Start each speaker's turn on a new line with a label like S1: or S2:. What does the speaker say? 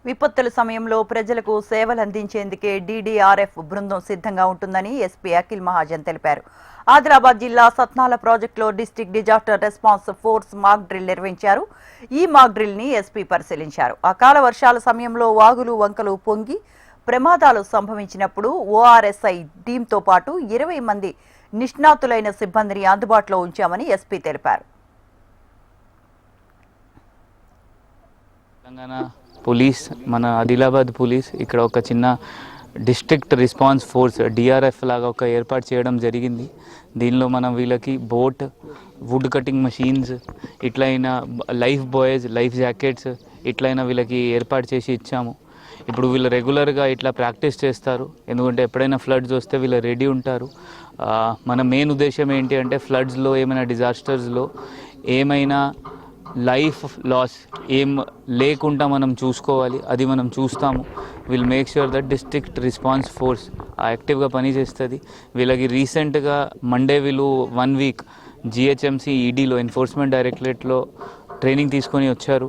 S1: విపత్తుల సమయంలో ప్రజలకు సేవలు అందించేందుకే డీడీఆర్ఎఫ్ బృందం సిద్ధంగా ఉంటుందని ఎస్పీ అఖిల్ మహాజన్ తెలిపారు. ఆదిలాబాద్ జిల్లా సత్నాల ప్రాజెక్టులో district disaster response force mock drill నిర్వహించారు. ఈ మాక్ డ్రిల్ ని ఎస్పీ పరిశీలించారు. అకాల వర్షాల సమయంలో వాగులు వంకలు పొంగి ప్రమాదాలు సంభవించినప్పుడు ఓఆర్ఎస్ఐ టీంతో పాటు 20 మంది నిష్ణాతులైన సిబ్బందిని అందుబాటులో ఉంచామని ఎస్పీ తెలిపారు.
S2: తెలంగాణ పోలీస్, మన ఆదిలాబాద్ పోలీస్ ఇక్కడ ఒక చిన్న డిస్ట్రిక్ట్ రెస్పాన్స్ ఫోర్స్ డిఆర్ఎఫ్ లాగా ఒక ఏర్పాటు చేయడం జరిగింది. దీనిలో మనం వీళ్ళకి బోట్, వుడ్ కటింగ్ మషీన్స్, ఇట్లయినా లైఫ్ బాయ్స్, లైఫ్ జాకెట్స్ ఇట్లయినా వీళ్ళకి ఏర్పాటు చేసి ఇచ్చాము. ఇప్పుడు వీళ్ళు రెగ్యులర్గా ఇట్లా ప్రాక్టీస్ చేస్తారు, ఎందుకంటే ఎప్పుడైనా ఫ్లడ్స్ వస్తే వీళ్ళు రెడీ ఉంటారు. మన మెయిన్ ఉద్దేశం ఏంటి అంటే ఫ్లడ్స్లో ఏమైనా డిజాస్టర్స్లో ఏమైనా లైఫ్ లాస్ ఏం లేకుండా మనం చూసుకోవాలి, అది మనం చూస్తాము. Will make sure that district response force యాక్టివ్గా పనిచేస్తుంది. వీళ్ళకి రీసెంట్గా మండే వీళ్ళు 1 వీక్ జిహెచ్ఎంసీ ఈడీలో ఎన్ఫోర్స్మెంట్ డైరెక్టరేట్లో ట్రైనింగ్ తీసుకొని వచ్చారు.